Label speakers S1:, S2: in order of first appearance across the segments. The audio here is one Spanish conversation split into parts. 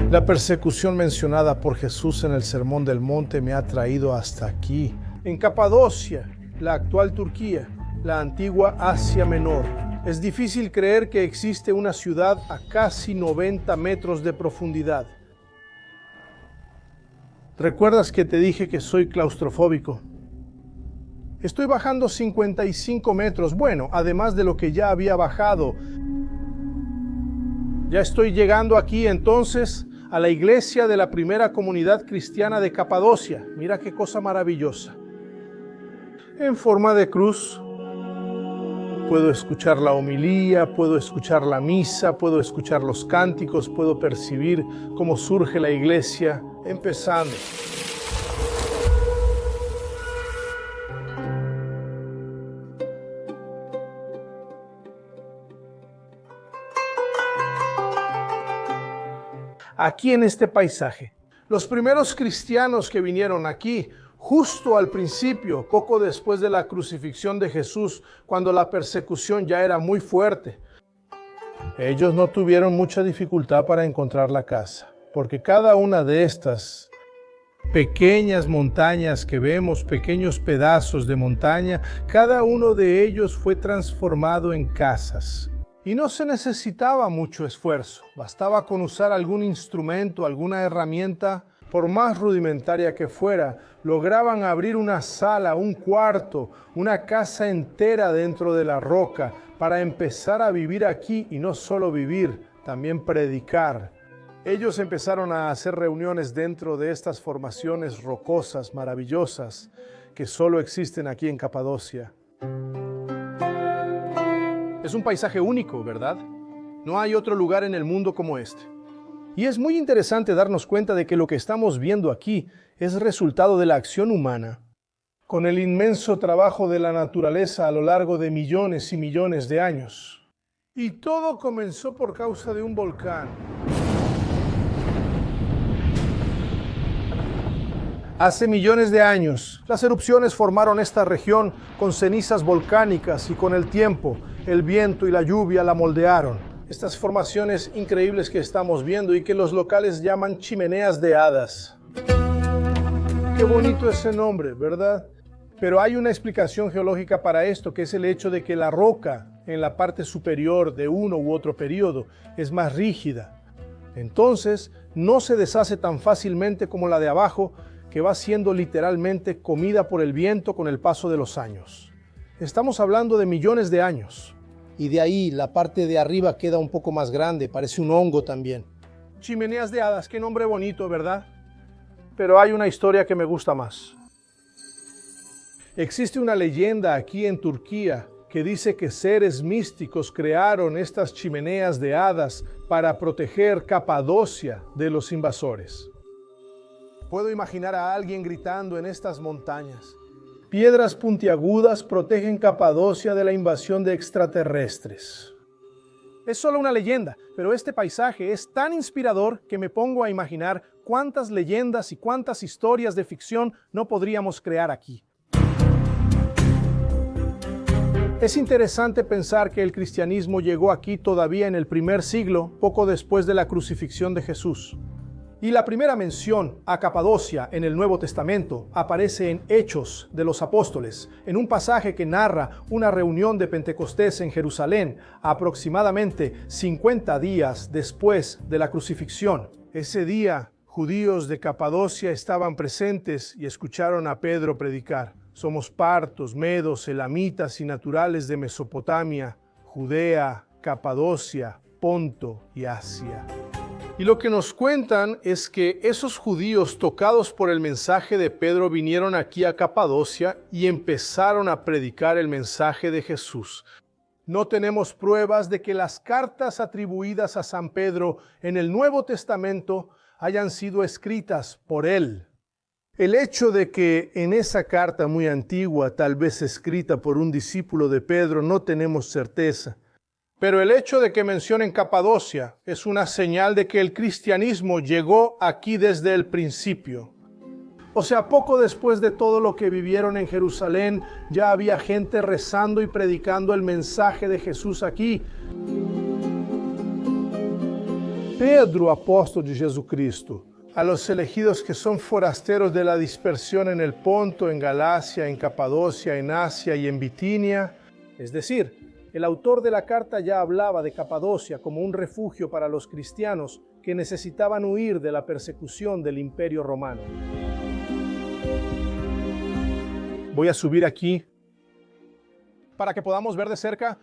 S1: La persecución mencionada por Jesús en el Sermón del Monte me ha traído hasta aquí, en Capadocia, la actual Turquía, la antigua Asia Menor. Es difícil creer que existe una ciudad a casi 90 metros de profundidad. ¿Recuerdas que te dije que soy claustrofóbico? Estoy bajando 55 metros, bueno, además de lo que ya había bajado. Ya estoy llegando aquí entonces a la iglesia de la primera comunidad cristiana de Capadocia. Mira qué cosa maravillosa. En forma de cruz. Puedo escuchar la homilía, puedo escuchar la misa, puedo escuchar los cánticos, puedo percibir cómo surge la iglesia empezando. Aquí en este paisaje, los primeros cristianos que vinieron aquí, justo al principio, poco después de la crucifixión de Jesús, cuando la persecución ya era muy fuerte, ellos no tuvieron mucha dificultad para encontrar la casa, porque cada una de estas pequeñas montañas que vemos, pequeños pedazos de montaña, cada uno de ellos fue transformado en casas. Y no se necesitaba mucho esfuerzo, bastaba con usar algún instrumento, alguna herramienta, por más rudimentaria que fuera, lograban abrir una sala, un cuarto, una casa entera dentro de la roca para empezar a vivir aquí y no solo vivir, también predicar. Ellos empezaron a hacer reuniones dentro de estas formaciones rocosas, maravillosas, que solo existen aquí en Capadocia. Es un paisaje único, ¿verdad? No hay otro lugar en el mundo como este. Y es muy interesante darnos cuenta de que lo que estamos viendo aquí es resultado de la acción humana, con el inmenso trabajo de la naturaleza a lo largo de millones y millones de años. Y todo comenzó por causa de un volcán. Hace millones de años, las erupciones formaron esta región con cenizas volcánicas y con el tiempo, el viento y la lluvia la moldearon. Estas formaciones increíbles que estamos viendo y que los locales llaman chimeneas de hadas. Qué bonito ese nombre, ¿verdad? Pero hay una explicación geológica para esto, que es el hecho de que la roca en la parte superior de uno u otro periodo es más rígida. Entonces, no se deshace tan fácilmente como la de abajo, que va siendo literalmente comida por el viento con el paso de los años. Estamos hablando de millones de años. Y de ahí la parte de arriba queda un poco más grande, parece un hongo también. Chimeneas de hadas, qué nombre bonito, ¿verdad? Pero hay una historia que me gusta más. Existe una leyenda aquí en Turquía que dice que seres místicos crearon estas chimeneas de hadas para proteger Capadocia de los invasores. Puedo imaginar a alguien gritando en estas montañas: piedras puntiagudas protegen Capadocia de la invasión de extraterrestres. Es solo una leyenda, pero este paisaje es tan inspirador que me pongo a imaginar cuántas leyendas y cuántas historias de ficción no podríamos crear aquí. Es interesante pensar que el cristianismo llegó aquí todavía en el primer siglo, poco después de la crucifixión de Jesús. Y la primera mención a Capadocia en el Nuevo Testamento aparece en Hechos de los Apóstoles, en un pasaje que narra una reunión de Pentecostés en Jerusalén, aproximadamente 50 días después de la crucifixión. Ese día, judíos de Capadocia estaban presentes y escucharon a Pedro predicar. Somos partos, medos, elamitas y naturales de Mesopotamia, Judea, Capadocia, Ponto y Asia. Y lo que nos cuentan es que esos judíos tocados por el mensaje de Pedro vinieron aquí a Capadocia y empezaron a predicar el mensaje de Jesús. No tenemos pruebas de que las cartas atribuidas a San Pedro en el Nuevo Testamento hayan sido escritas por él. El hecho de que en esa carta muy antigua, tal vez escrita por un discípulo de Pedro, no tenemos certeza. Pero el hecho de que mencionen Capadocia es una señal de que el cristianismo llegó aquí desde el principio. O sea, poco después de todo lo que vivieron en Jerusalén, ya había gente rezando y predicando el mensaje de Jesús aquí. Pedro, apóstol de Jesucristo, a los elegidos que son forasteros de la dispersión en el Ponto, en Galacia, en Capadocia, en Asia y en Bitinia. Es decir, el autor de la carta ya hablaba de Capadocia como un refugio para los cristianos que necesitaban huir de la persecución del Imperio Romano. Voy a subir aquí para que podamos ver de cerca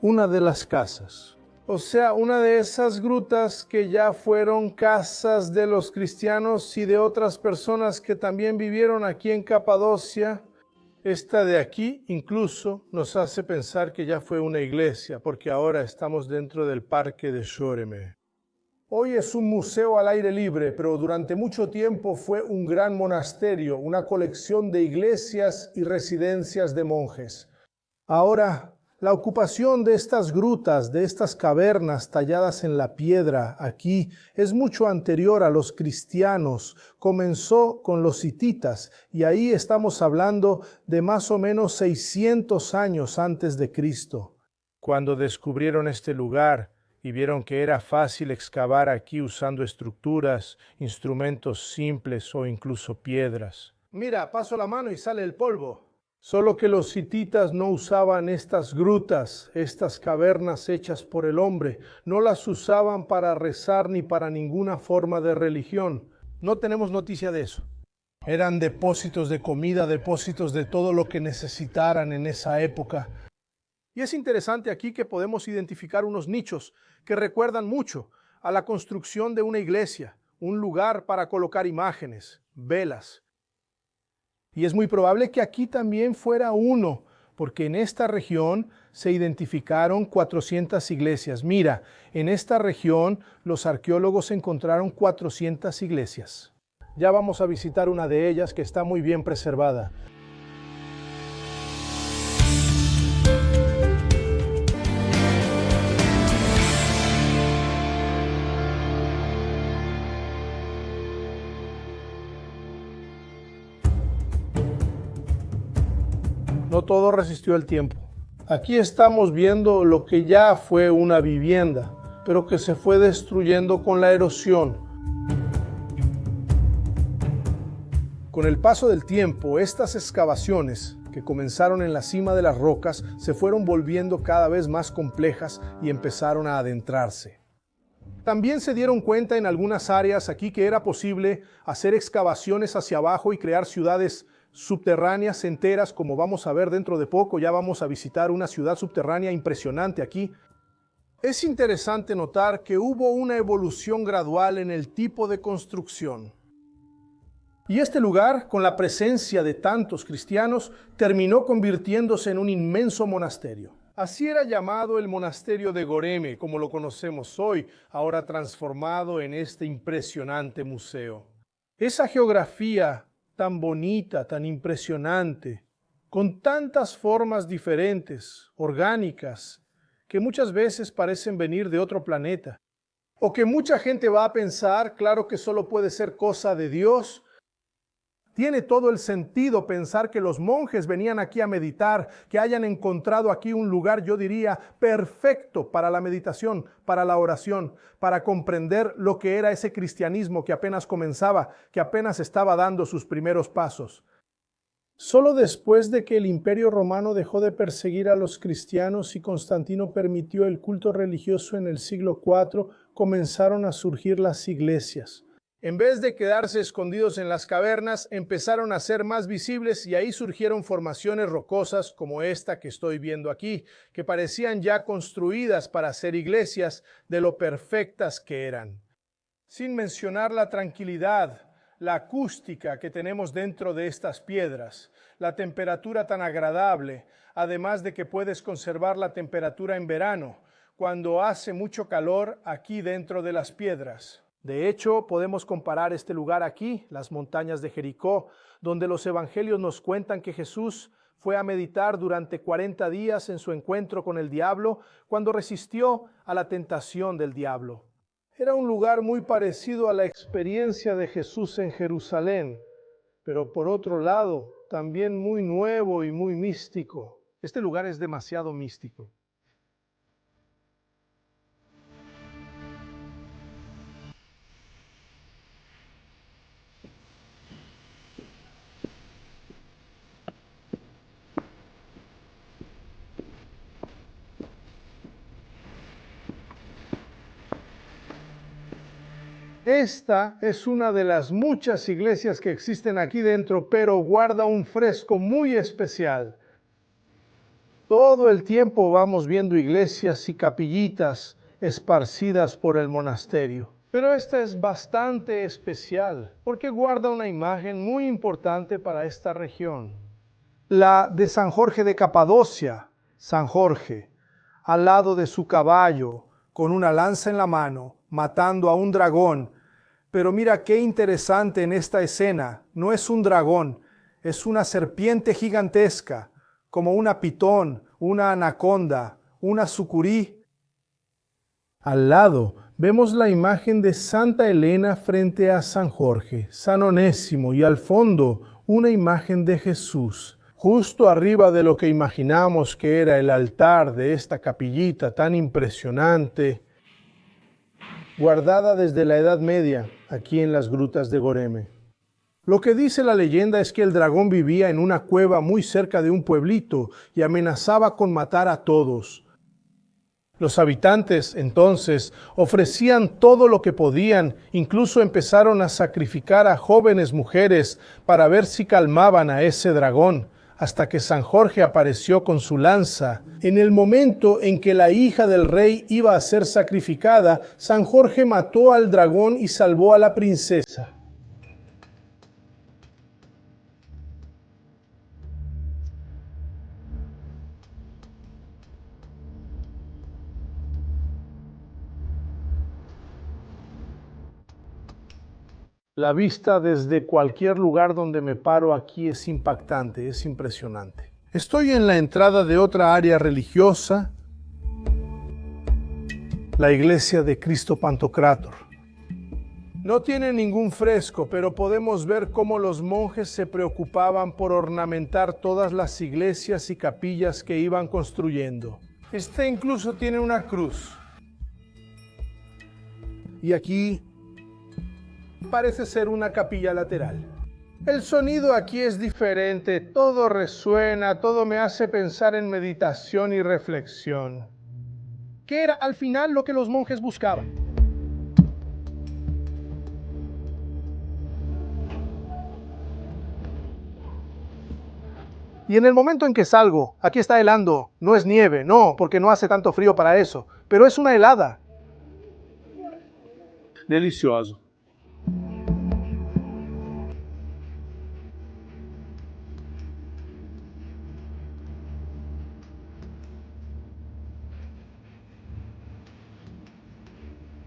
S1: una de las casas. O sea, una de esas grutas que ya fueron casas de los cristianos y de otras personas que también vivieron aquí en Capadocia. Esta de aquí incluso nos hace pensar que ya fue una iglesia, porque ahora estamos dentro del parque de Shoreme. Hoy es un museo al aire libre, pero durante mucho tiempo fue un gran monasterio, una colección de iglesias y residencias de monjes. Ahora, la ocupación de estas grutas, de estas cavernas talladas en la piedra aquí, es mucho anterior a los cristianos. Comenzó con los hititas y ahí estamos hablando de más o menos 600 años antes de Cristo. Cuando descubrieron este lugar y vieron que era fácil excavar aquí usando estructuras, instrumentos simples o incluso piedras. Mira, paso la mano y sale el polvo. Solo que los hititas no usaban estas grutas, estas cavernas hechas por el hombre. No las usaban para rezar ni para ninguna forma de religión. No tenemos noticia de eso. Eran depósitos de comida, depósitos de todo lo que necesitaran en esa época. Y es interesante aquí que podemos identificar unos nichos que recuerdan mucho a la construcción de una iglesia, un lugar para colocar imágenes, velas. Y es muy probable que aquí también fuera uno, porque en esta región se identificaron 400 iglesias. Mira, en esta región los arqueólogos encontraron 400 iglesias. Ya vamos a visitar una de ellas que está muy bien preservada. No todo resistió el tiempo. Aquí estamos viendo lo que ya fue una vivienda, pero que se fue destruyendo con la erosión. Con el paso del tiempo, estas excavaciones, que comenzaron en la cima de las rocas, se fueron volviendo cada vez más complejas y empezaron a adentrarse. También se dieron cuenta en algunas áreas aquí que era posible hacer excavaciones hacia abajo y crear ciudades subterráneas enteras, como vamos a ver dentro de poco. Ya vamos a visitar una ciudad subterránea impresionante aquí. Es interesante notar que hubo una evolución gradual en el tipo de construcción. Y este lugar, con la presencia de tantos cristianos, terminó convirtiéndose en un inmenso monasterio. Así era llamado el monasterio de Goreme, como lo conocemos hoy, ahora transformado en este impresionante museo. Esa geografía tan bonita, tan impresionante, con tantas formas diferentes, orgánicas, que muchas veces parecen venir de otro planeta, o que mucha gente va a pensar, claro que solo puede ser cosa de Dios. Tiene todo el sentido pensar que los monjes venían aquí a meditar, que hayan encontrado aquí un lugar, yo diría, perfecto para la meditación, para la oración, para comprender lo que era ese cristianismo que apenas comenzaba, que apenas estaba dando sus primeros pasos. Solo después de que el Imperio Romano dejó de perseguir a los cristianos y Constantino permitió el culto religioso en el siglo IV, comenzaron a surgir las iglesias. En vez de quedarse escondidos en las cavernas, empezaron a ser más visibles y ahí surgieron formaciones rocosas como esta que estoy viendo aquí, que parecían ya construidas para ser iglesias de lo perfectas que eran. Sin mencionar la tranquilidad, la acústica que tenemos dentro de estas piedras, la temperatura tan agradable, además de que puedes conservar la temperatura en verano, cuando hace mucho calor aquí dentro de las piedras. De hecho, podemos comparar este lugar aquí, las montañas de Jericó, donde los evangelios nos cuentan que Jesús fue a meditar durante 40 días en su encuentro con el diablo, cuando resistió a la tentación del diablo. Era un lugar muy parecido a la experiencia de Jesús en Jerusalén, pero por otro lado, también muy nuevo y muy místico. Este lugar es demasiado místico. Esta es una de las muchas iglesias que existen aquí dentro, pero guarda un fresco muy especial. Todo el tiempo vamos viendo iglesias y capillitas esparcidas por el monasterio. Pero esta es bastante especial porque guarda una imagen muy importante para esta región. La de San Jorge de Capadocia, San Jorge, al lado de su caballo, con una lanza en la mano, matando a un dragón. Pero mira qué interesante en esta escena, no es un dragón, es una serpiente gigantesca, como una pitón, una anaconda, una sucurí. Al lado vemos la imagen de Santa Elena frente a San Jorge, San Onésimo, y al fondo una imagen de Jesús, justo arriba de lo que imaginamos que era el altar de esta capillita tan impresionante, guardada desde la Edad Media, aquí en las grutas de Goreme. Lo que dice la leyenda es que el dragón vivía en una cueva muy cerca de un pueblito y amenazaba con matar a todos. Los habitantes, entonces, ofrecían todo lo que podían, incluso empezaron a sacrificar a jóvenes mujeres para ver si calmaban a ese dragón, hasta que San Jorge apareció con su lanza. En el momento en que la hija del rey iba a ser sacrificada, San Jorge mató al dragón y salvó a la princesa. La vista desde cualquier lugar donde me paro aquí es impactante, es impresionante. Estoy en la entrada de otra área religiosa, la iglesia de Cristo Pantocrátor. No tiene ningún fresco, pero podemos ver cómo los monjes se preocupaban por ornamentar todas las iglesias y capillas que iban construyendo. Este incluso tiene una cruz. Y aquí parece ser una capilla lateral. El sonido aquí es diferente, todo resuena, todo me hace pensar en meditación y reflexión. ¿Qué era al final lo que los monjes buscaban? Y en el momento en que salgo, aquí está helando, no es nieve, no, porque no hace tanto frío para eso, pero es una helada. Delicioso.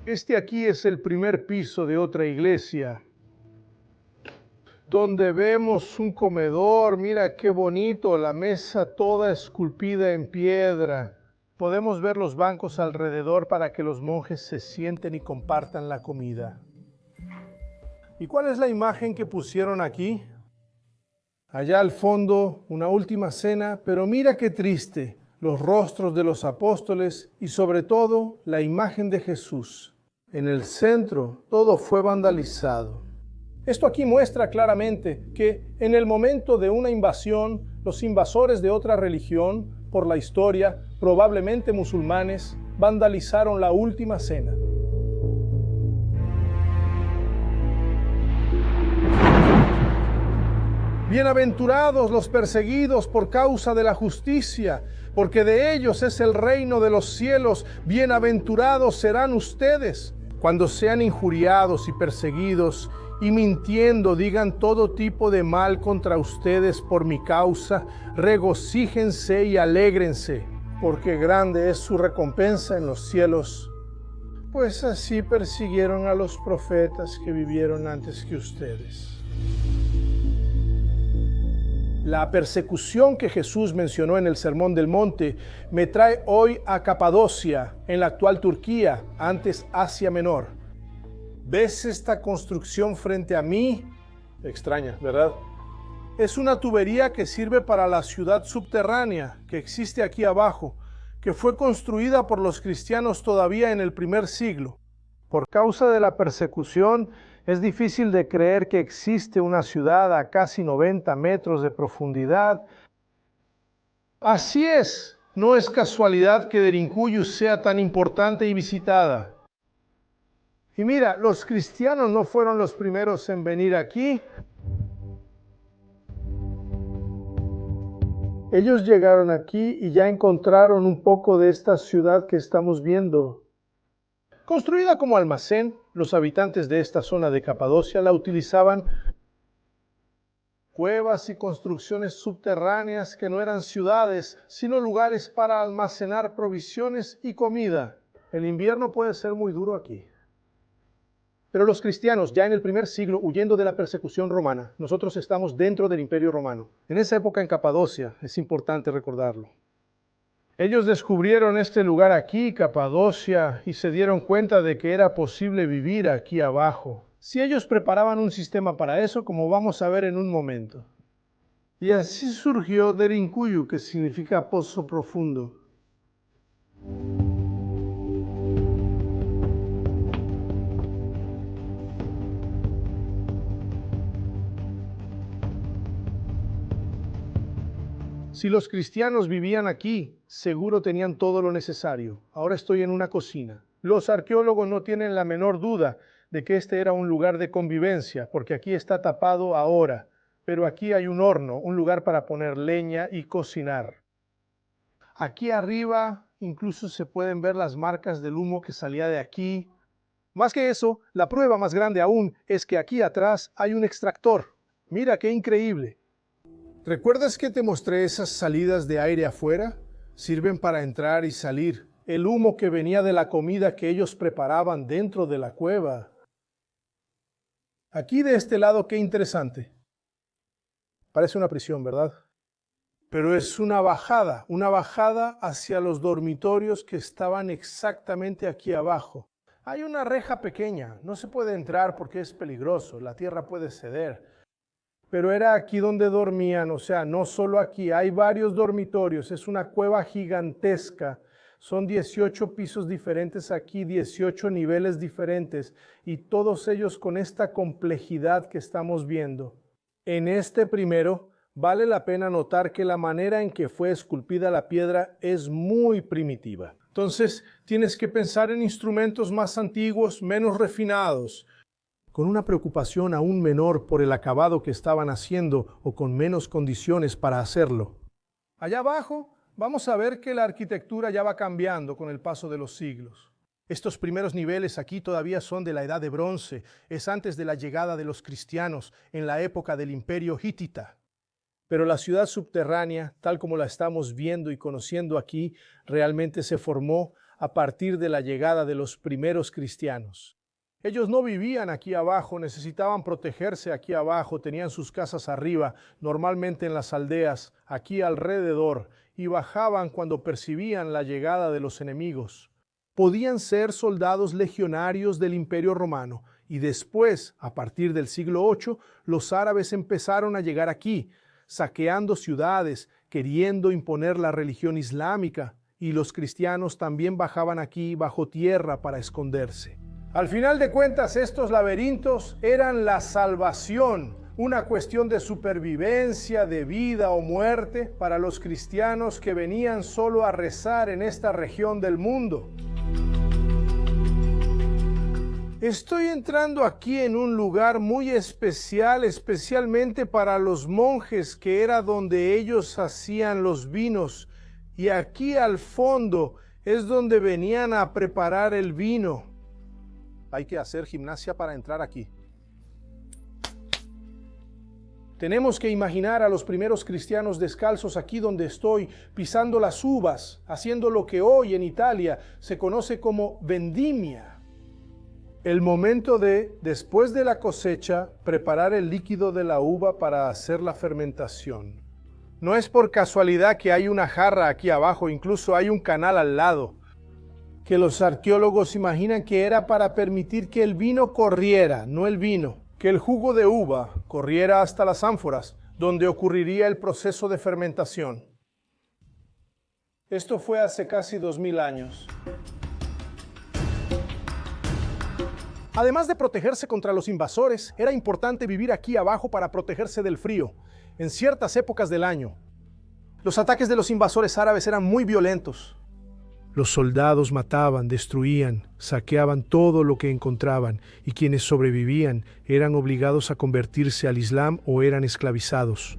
S1: Este aquí es el primer piso de otra iglesia, donde vemos un comedor. Mira qué bonito, la mesa toda esculpida en piedra. Podemos ver los bancos alrededor para que los monjes se sienten y compartan la comida. ¿Y cuál es la imagen que pusieron aquí? Allá al fondo, una última cena, pero mira qué triste, los rostros de los apóstoles y sobre todo la imagen de Jesús. En el centro todo fue vandalizado. Esto aquí muestra claramente que en el momento de una invasión, los invasores de otra religión, por la historia, probablemente musulmanes, vandalizaron la última cena. Bienaventurados los perseguidos por causa de la justicia, porque de ellos es el reino de los cielos. Bienaventurados serán ustedes cuando sean injuriados y perseguidos y mintiendo digan todo tipo de mal contra ustedes por mi causa. Regocíjense y alégrense, porque grande es su recompensa en los cielos. Pues así persiguieron a los profetas que vivieron antes que ustedes. La persecución que Jesús mencionó en el Sermón del Monte me trae hoy a Capadocia, en la actual Turquía, antes Asia Menor. ¿Ves esta construcción frente a mí? Extraña, ¿verdad? Es una tubería que sirve para la ciudad subterránea que existe aquí abajo, que fue construida por los cristianos todavía en el primer siglo. Por causa de la persecución, es difícil de creer que existe una ciudad a casi 90 metros de profundidad. Así es, no es casualidad que Derinkuyu sea tan importante y visitada. Y mira, los cristianos no fueron los primeros en venir aquí. Ellos llegaron aquí y ya encontraron un poco de esta ciudad que estamos viendo. Construida como almacén, los habitantes de esta zona de Capadocia la utilizaban cuevas y construcciones subterráneas que no eran ciudades, sino lugares para almacenar provisiones y comida. El invierno puede ser muy duro aquí. Pero los cristianos, ya en el primer siglo, huyendo de la persecución romana, nosotros estamos dentro del Imperio Romano. En esa época en Capadocia, es importante recordarlo. Ellos descubrieron este lugar aquí, Capadocia, y se dieron cuenta de que era posible vivir aquí abajo. Si ellos preparaban un sistema para eso, como vamos a ver en un momento. Y así surgió Derinkuyu, que significa pozo profundo. Si los cristianos vivían aquí, seguro tenían todo lo necesario. Ahora estoy en una cocina. Los arqueólogos no tienen la menor duda de que este era un lugar de convivencia, porque aquí está tapado ahora. Pero aquí hay un horno, un lugar para poner leña y cocinar. Aquí arriba incluso se pueden ver las marcas del humo que salía de aquí. Más que eso, la prueba más grande aún es que aquí atrás hay un extractor. Mira qué increíble. ¿Recuerdas que te mostré esas salidas de aire afuera? Sirven para entrar y salir. El humo que venía de la comida que ellos preparaban dentro de la cueva. Aquí de este lado, qué interesante. Parece una prisión, ¿verdad? Pero es una bajada hacia los dormitorios que estaban exactamente aquí abajo. Hay una reja pequeña, no se puede entrar porque es peligroso, la tierra puede ceder. Pero era aquí donde dormían, o sea, no solo aquí, hay varios dormitorios, es una cueva gigantesca. Son 18 pisos diferentes aquí, 18 niveles diferentes, y todos ellos con esta complejidad que estamos viendo. En este primero, vale la pena notar que la manera en que fue esculpida la piedra es muy primitiva. Entonces, tienes que pensar en instrumentos más antiguos, menos refinados, con una preocupación aún menor por el acabado que estaban haciendo o con menos condiciones para hacerlo. Allá abajo vamos a ver que la arquitectura ya va cambiando con el paso de los siglos. Estos primeros niveles aquí todavía son de la Edad de Bronce, es antes de la llegada de los cristianos en la época del Imperio Hitita. Pero la ciudad subterránea, tal como la estamos viendo y conociendo aquí, realmente se formó a partir de la llegada de los primeros cristianos. Ellos no vivían aquí abajo, necesitaban protegerse aquí abajo, tenían sus casas arriba, normalmente en las aldeas, aquí alrededor, y bajaban cuando percibían la llegada de los enemigos. Podían ser soldados legionarios del Imperio Romano, y después, a partir del siglo VIII, los árabes empezaron a llegar aquí, saqueando ciudades, queriendo imponer la religión islámica, y los cristianos también bajaban aquí bajo tierra para esconderse. Al final de cuentas, estos laberintos eran la salvación, una cuestión de supervivencia, de vida o muerte para los cristianos que venían solo a rezar en esta región del mundo. Estoy entrando aquí en un lugar muy especial, especialmente para los monjes, que era donde ellos hacían los vinos. Y aquí al fondo es donde venían a preparar el vino. Hay que hacer gimnasia para entrar aquí. Tenemos que imaginar a los primeros cristianos descalzos aquí donde estoy, pisando las uvas, haciendo lo que hoy en Italia se conoce como vendimia. El momento de, después de la cosecha, preparar el líquido de la uva para hacer la fermentación. No es por casualidad que hay una jarra aquí abajo, incluso hay un canal al lado, que los arqueólogos imaginan que era para permitir que el vino corriera, no el vino, que el jugo de uva corriera hasta las ánforas, donde ocurriría el proceso de fermentación. Esto fue hace casi 2000 años. Además de protegerse contra los invasores, era importante vivir aquí abajo para protegerse del frío, en ciertas épocas del año. Los ataques de los invasores árabes eran muy violentos. Los soldados mataban, destruían, saqueaban todo lo que encontraban, y quienes sobrevivían eran obligados a convertirse al Islam o eran esclavizados.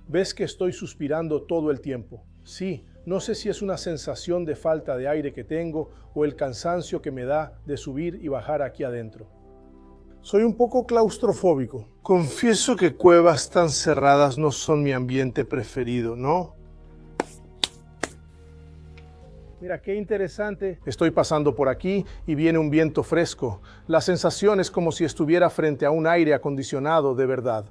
S1: ¿Ves que estoy suspirando todo el tiempo? Sí, no sé si es una sensación de falta de aire que tengo o el cansancio que me da de subir y bajar aquí adentro. Soy un poco claustrofóbico. Confieso que cuevas tan cerradas no son mi ambiente preferido, ¿no? Mira, qué interesante. Estoy pasando por aquí y viene un viento fresco. La sensación es como si estuviera frente a un aire acondicionado de verdad.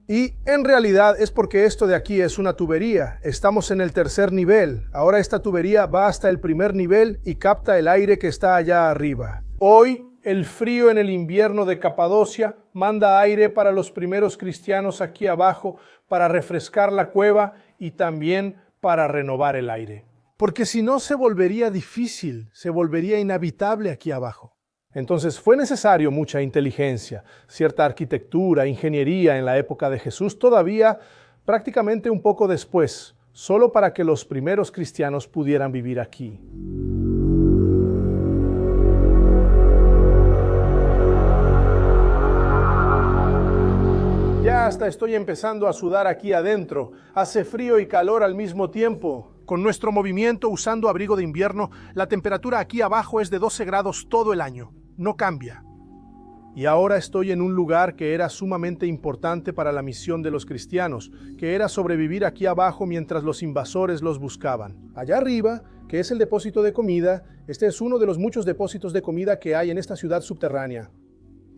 S1: Y en realidad es porque esto de aquí es una tubería. Estamos en el tercer nivel. Ahora esta tubería va hasta el primer nivel y capta el aire que está allá arriba. Hoy, el frío en el invierno de Capadocia manda aire para los primeros cristianos aquí abajo para refrescar la cueva y también para renovar el aire. Porque si no se volvería difícil, se volvería inhabitable aquí abajo. Entonces fue necesario mucha inteligencia, cierta arquitectura, ingeniería en la época de Jesús, todavía prácticamente un poco después, solo para que los primeros cristianos pudieran vivir aquí. Ya hasta estoy empezando a sudar aquí adentro. Hace frío y calor al mismo tiempo. Con nuestro movimiento usando abrigo de invierno, la temperatura aquí abajo es de 12 grados todo el año. No cambia. Y ahora estoy en un lugar que era sumamente importante para la misión de los cristianos, que era sobrevivir aquí abajo mientras los invasores los buscaban. Allá arriba, que es el depósito de comida, este es uno de los muchos depósitos de comida que hay en esta ciudad subterránea.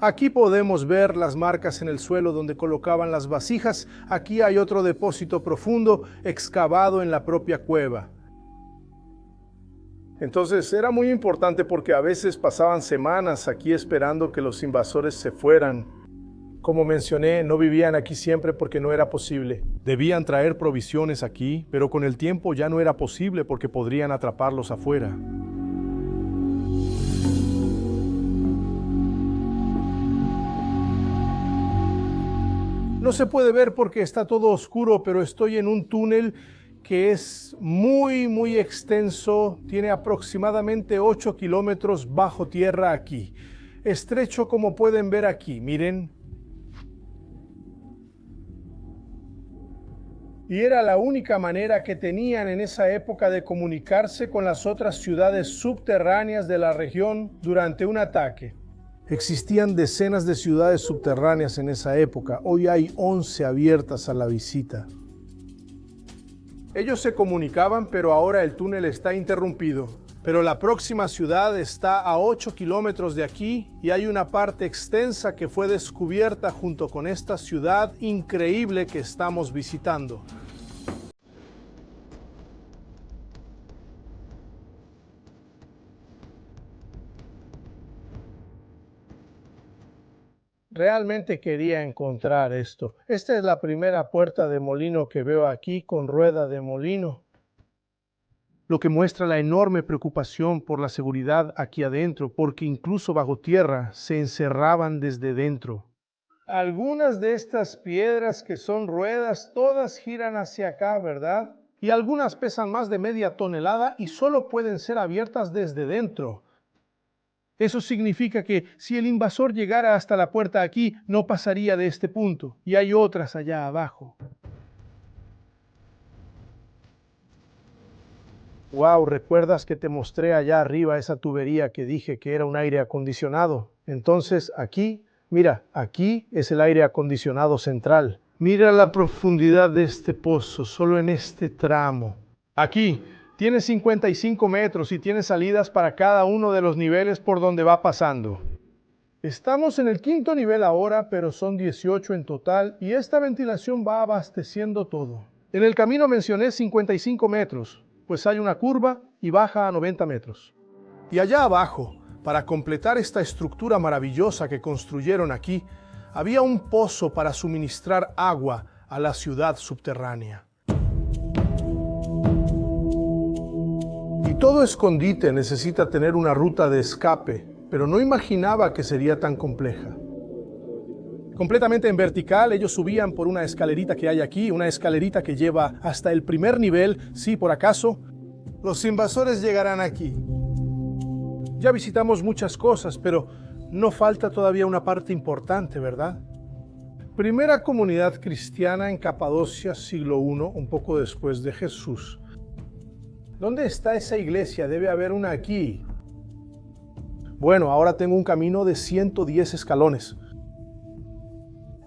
S1: Aquí podemos ver las marcas en el suelo donde colocaban las vasijas. Aquí hay otro depósito profundo excavado en la propia cueva. Entonces era muy importante porque a veces pasaban semanas aquí esperando que los invasores se fueran. Como mencioné, no vivían aquí siempre porque no era posible. Debían traer provisiones aquí, pero con el tiempo ya no era posible porque podrían atraparlos afuera. No se puede ver porque está todo oscuro, pero estoy en un túnel que es muy extenso. Tiene aproximadamente 8 kilómetros bajo tierra aquí. Estrecho como pueden ver aquí, miren. Y era la única manera que tenían en esa época de comunicarse con las otras ciudades subterráneas de la región durante un ataque. Existían decenas de ciudades subterráneas en esa época. Hoy hay 11 abiertas a la visita. Ellos se comunicaban, pero ahora el túnel está interrumpido. Pero la próxima ciudad está a 8 kilómetros de aquí y hay una parte extensa que fue descubierta junto con esta ciudad increíble que estamos visitando. Realmente quería encontrar esto. Esta es la primera puerta de molino que veo aquí con rueda de molino, lo que muestra la enorme preocupación por la seguridad aquí adentro, porque incluso bajo tierra se encerraban desde dentro. Algunas de estas piedras que son ruedas, todas giran hacia acá, ¿verdad? Y algunas pesan más de media tonelada y solo pueden ser abiertas desde dentro. Eso significa que si el invasor llegara hasta la puerta aquí, no pasaría de este punto. Y hay otras allá abajo. Wow, ¿recuerdas que te mostré allá arriba esa tubería que dije que era un aire acondicionado? Entonces aquí, mira, aquí es el aire acondicionado central. Mira la profundidad de este pozo, solo en este tramo. Aquí. Tiene 55 metros y tiene salidas para cada uno de los niveles por donde va pasando. Estamos en el 5.º nivel ahora, pero son 18 en total y esta ventilación va abasteciendo todo. En el camino mencioné 55 metros, pues hay una curva y baja a 90 metros. Y allá abajo, para completar esta estructura maravillosa que construyeron aquí, había un pozo para suministrar agua a la ciudad subterránea. Todo escondite necesita tener una ruta de escape, pero no imaginaba que sería tan compleja. Completamente en vertical, ellos subían por una escalerita que hay aquí, una escalerita que lleva hasta el primer nivel, si por acaso, Los invasores llegarán aquí. Ya visitamos muchas cosas, pero no falta todavía una parte importante, ¿verdad? Primera comunidad cristiana en Capadocia, siglo I, un poco después de Jesús. ¿Dónde está esa iglesia? Debe haber una aquí. Bueno, ahora tengo un camino de 110 escalones.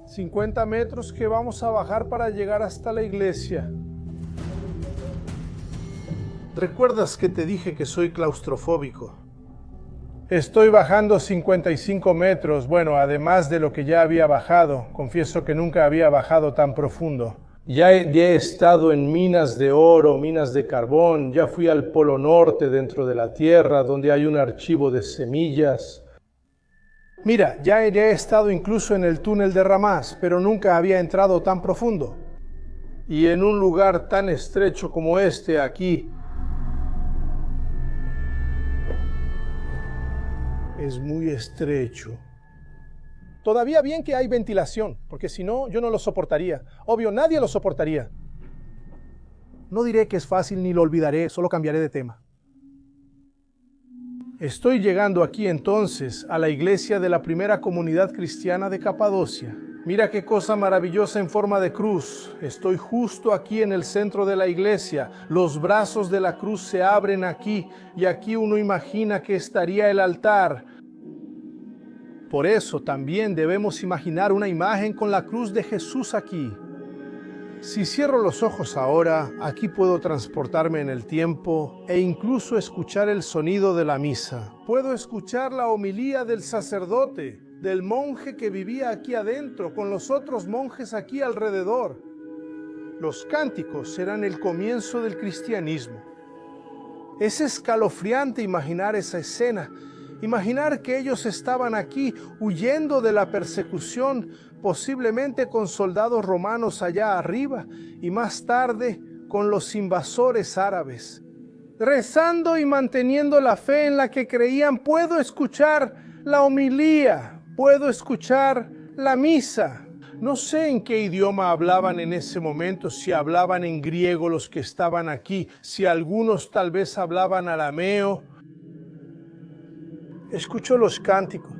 S1: 50 metros que vamos a bajar para llegar hasta la iglesia. ¿Recuerdas que te dije que soy claustrofóbico? Estoy bajando 55 metros, bueno, además de lo que ya había bajado. Confieso que nunca había bajado tan profundo. Ya he estado en minas de oro, minas de carbón, ya fui al Polo Norte dentro de la Tierra, donde hay un archivo de semillas. Mira, ya he estado incluso en el túnel de Ramás, pero nunca había entrado tan profundo. Y en un lugar tan estrecho como este aquí, es muy estrecho. Todavía bien que hay ventilación, porque si no, yo no lo soportaría. Obvio, nadie lo soportaría. No diré que es fácil ni lo olvidaré, solo cambiaré de tema. Estoy llegando aquí entonces a la iglesia de la primera comunidad cristiana de Capadocia. Mira qué cosa maravillosa en forma de cruz. Estoy justo aquí en el centro de la iglesia. Los brazos de la cruz se abren aquí y aquí uno imagina que estaría el altar. Por eso también debemos imaginar una imagen con la cruz de Jesús aquí. Si cierro los ojos ahora, aquí puedo transportarme en el tiempo e incluso escuchar el sonido de la misa. Puedo escuchar la homilía del sacerdote, del monje que vivía aquí adentro, con los otros monjes aquí alrededor. Los cánticos serán el comienzo del cristianismo. Es escalofriante imaginar esa escena. Imaginar que ellos estaban aquí huyendo de la persecución, posiblemente con soldados romanos allá arriba y más tarde con los invasores árabes. Rezando y manteniendo la fe en la que creían, puedo escuchar la homilía, puedo escuchar la misa. No sé en qué idioma hablaban en ese momento, si hablaban en griego los que estaban aquí, si algunos tal vez hablaban arameo. Escucho los cánticos.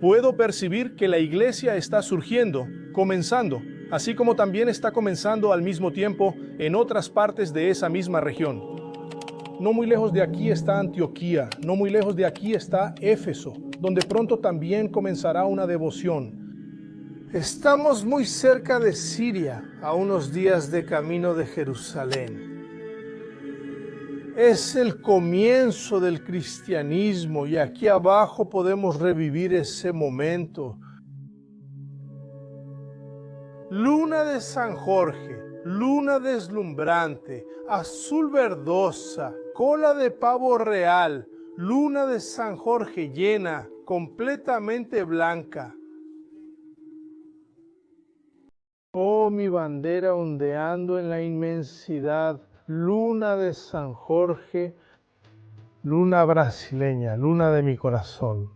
S1: Puedo percibir que la iglesia está surgiendo, comenzando, así como también está comenzando al mismo tiempo en otras partes de esa misma región. No muy lejos de aquí está Antioquía, no muy lejos de aquí está Éfeso, donde pronto también comenzará una devoción. Estamos muy cerca de Siria, a unos días de camino de Jerusalén. Es el comienzo del cristianismo y aquí abajo podemos revivir ese momento. Luna de San Jorge, luna deslumbrante, azul verdosa, cola de pavo real, luna de San Jorge llena, completamente blanca. Oh, mi bandera ondeando en la inmensidad. Luna de San Jorge, luna brasileña, luna de mi corazón.